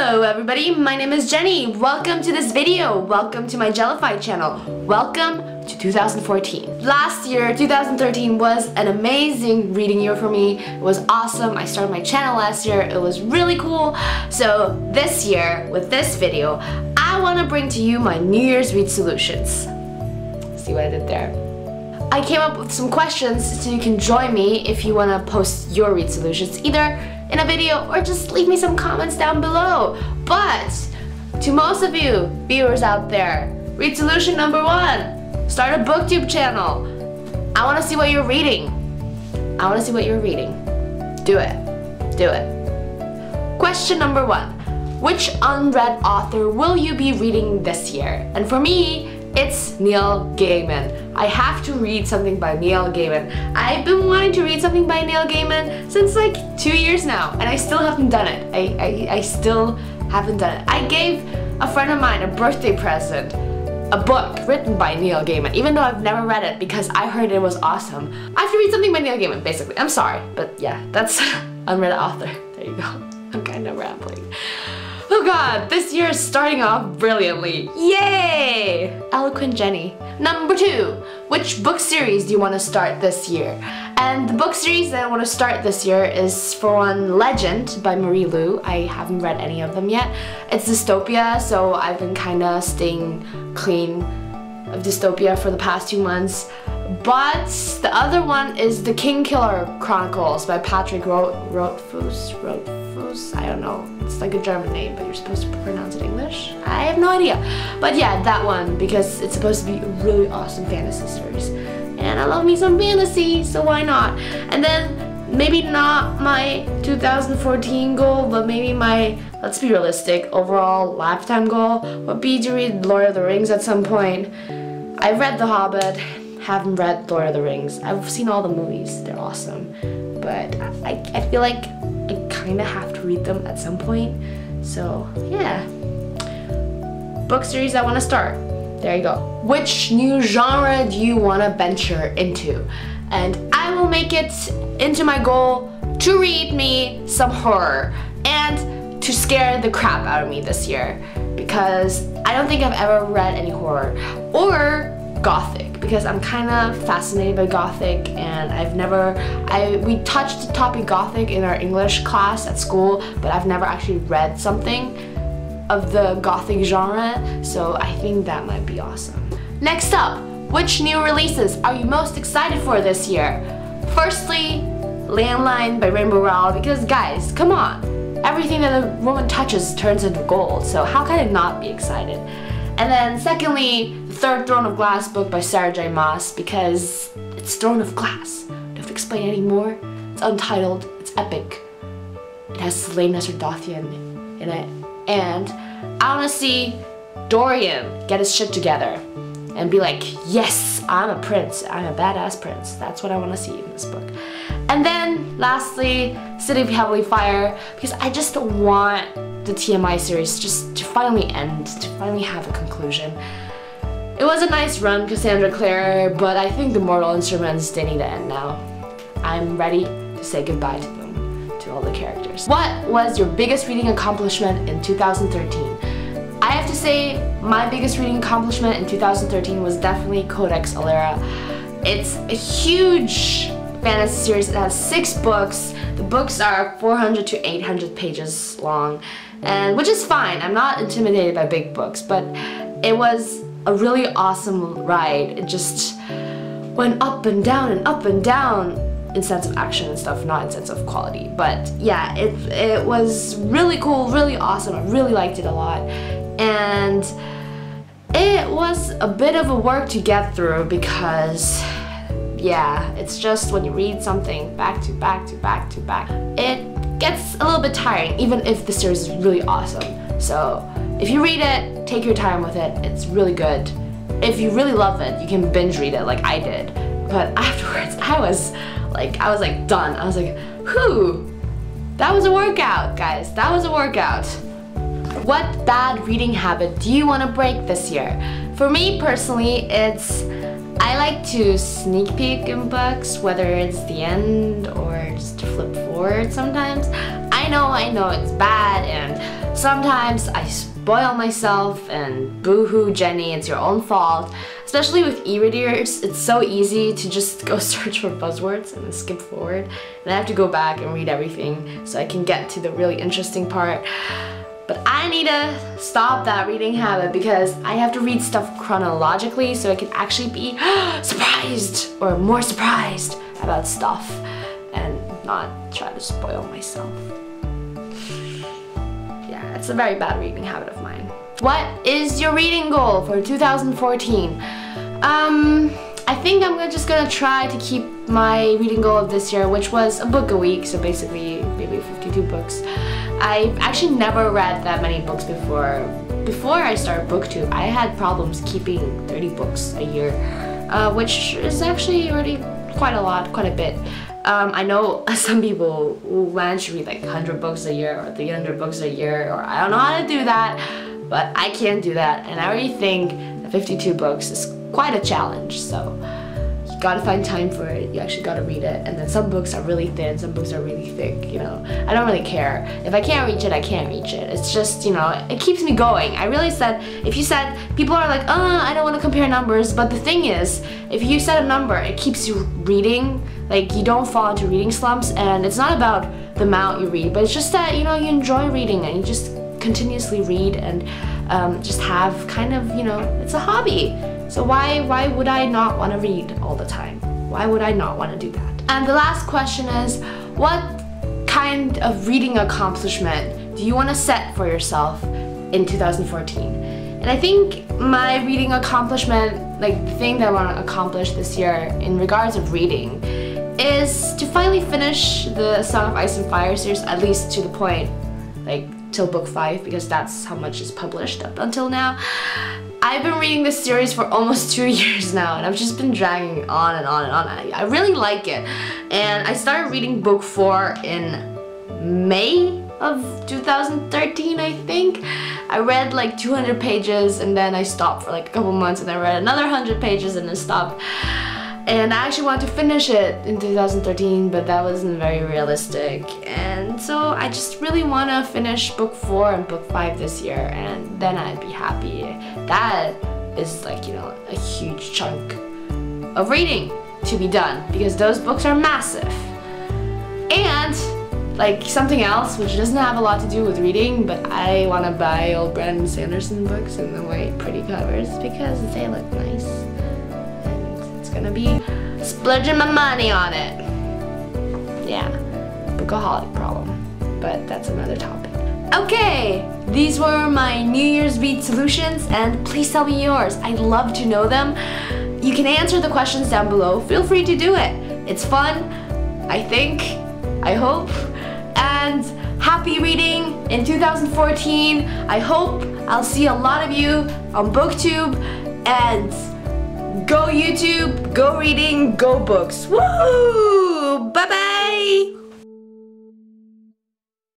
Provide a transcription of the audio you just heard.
Hello everybody, my name is Jenny. Welcome to this video. Welcome to my Jellafy channel. Welcome to 2014. Last year, 2013 was an amazing reading year for me. It was awesome. I started my channel last year. It was really cool. So this year, with this video, I want to bring to you my New Year's Read Solutions. See what I did there? I came up with some questions so you can join me if you want to post your read solutions either in a video or just leave me some comments down below. But to most of you viewers out there, read solution number 1, start a booktube channel. I want to see what you're reading. I want to see what you're reading. Do it. Do it. Question number 1, which unread author will you be reading this year? And for me, it's Neil Gaiman. I have to read something by Neil Gaiman. I've been wanting to read something by Neil Gaiman since like 2 years now, and I still haven't done it. I still haven't done it. I gave a friend of mine a birthday present, a book written by Neil Gaiman, even though I've never read it because I heard it was awesome. I have to read something by Neil Gaiman, basically. I'm sorry, but yeah, that's unread author. There you go. I'm kind of rambling. Oh god, this year is starting off brilliantly. Yay! Eloquent Jenny. Number 2, which book series do you want to start this year? And the book series that I want to start this year is, for one, Legend by Marie Lu. I haven't read any of them yet. It's dystopia, so I've been kind of staying clean of dystopia for the past 2 months. But the other one is The Kingkiller Chronicles by Patrick Rothfuss. I don't know. It's like a German name, but you're supposed to pronounce it English? I have no idea. But yeah, that one, because it's supposed to be a really awesome fantasy series. And I love me some fantasy, so why not? And then, maybe not my 2014 goal, but maybe my, let's be realistic, overall lifetime goal would be to read Lord of the Rings at some point. I've read The Hobbit, haven't read Lord of the Rings. I've seen all the movies, they're awesome. But I feel like I kind of have to read them at some point. So yeah, book series I want to start. There you go. Which new genre do you want to venture into? And I will make it into my goal to read me some horror and to scare the crap out of me this year, because I don't think I've ever read any horror or gothic, because I'm kind of fascinated by gothic, and we touched the topic gothic in our English class at school, but I've never actually read something of the gothic genre, so I think that might be awesome. Next up, which new releases are you most excited for this year? Firstly, Landline by Rainbow Rowell, because guys, come on, everything that a woman touches turns into gold, so how can I not be excited? And then secondly, the third Throne of Glass book by Sarah J. Maas, because it's Throne of Glass. Don't have to explain anymore. It's untitled, it's epic. It has Selene Nasser-Dothian in it. And I want to see Dorian get his shit together and be like, yes, I'm a prince. I'm a badass prince. That's what I want to see in this book. And then lastly, City of Heavenly Fire, because I just want the TMI series just to finally end, to finally have a conclusion. It was a nice run, Cassandra Clare, but I think the Mortal Instruments, they need to end now. I'm ready to say goodbye to them, to all the characters. What was your biggest reading accomplishment in 2013? I have to say, my biggest reading accomplishment in 2013 was definitely Codex Alera. It's a huge fantasy series. It has 6 books. The books are 400 to 800 pages long, and which is fine. I'm not intimidated by big books, but it was a really awesome ride. It just went up and down and up and down in sense of action and stuff, not in sense of quality. But yeah, it was really cool, really awesome. I really liked it a lot, and it was a bit of a work to get through because yeah, it's just when you read something back to back to back to back, it gets a little bit tiring, even if the series is really awesome. So if you read it, take your time with it. It's really good. If you really love it, you can binge read it like I did. But afterwards, I was like done. I was like, whew, that was a workout, guys. That was a workout. What bad reading habit do you want to break this year? For me personally, it's I like to sneak peek in books, whether it's the end or just to flip forward sometimes. I I know it's bad, and sometimes I spoil myself, and boo-hoo Jenny, it's your own fault. Especially with e-readers, it's so easy to just go search for buzzwords and then skip forward. And I have to go back and read everything so I can get to the really interesting part. But I need to stop that reading habit because I have to read stuff chronologically so I can actually be surprised or more surprised about stuff and not try to spoil myself. Yeah, it's a very bad reading habit of mine. What is your reading goal for 2014? I think I'm just gonna try to keep my reading goal of this year, which was a book a week, so basically maybe 52 books. I've actually never read that many books before. Before I started BookTube, I had problems keeping 30 books a year, which is actually already quite a bit. I know some people who manage to read like 100 books a year or 300 books a year, or I don't know how to do that, but I can't do that, and I already think that 52 books is quite a challenge, so you gotta find time for it, you actually gotta read it, and then some books are really thin, some books are really thick, you know. I don't really care. If I can't reach it, I can't reach it. It's just, you know, it keeps me going. I realized that if you said, people are like, I don't want to compare numbers, but the thing is, if you set a number, it keeps you reading, like you don't fall into reading slumps, and it's not about the amount you read, but it's just that, you know, you enjoy reading and you just continuously read and just have kind of, you know, it's a hobby. So why would I not want to read all the time? Why would I not want to do that? And the last question is, what kind of reading accomplishment do you want to set for yourself in 2014? And I think my reading accomplishment, like the thing that I want to accomplish this year in regards of reading, is to finally finish the Song of Ice and Fire series, at least to the point, like till book 5, because that's how much is published up until now. I've been reading this series for almost 2 years now, and I've just been dragging on and on and on. I really like it, and I started reading book 4 in May of 2013, I think. I read like 200 pages and then I stopped for like a couple months, and then I read another 100 pages and then stopped. And I actually wanted to finish it in 2013, but that wasn't very realistic. And so I just really want to finish book 4 and book 5 this year, and then I'd be happy. That is like, you know, a huge chunk of reading to be done, because those books are massive. And like something else which doesn't have a lot to do with reading, but I want to buy old Brandon Sanderson books in the white pretty covers because they look nice. Gonna be splurging my money on it. Yeah, bookaholic problem, but that's another topic. Okay, these were my New Year's read solutions, and please tell me yours. I'd love to know them. You can answer the questions down below. Feel free to do it. It's fun, I think, I hope, and happy reading in 2014. I hope I'll see a lot of you on BookTube, and go YouTube, go reading, go books. Woo! Bye-bye!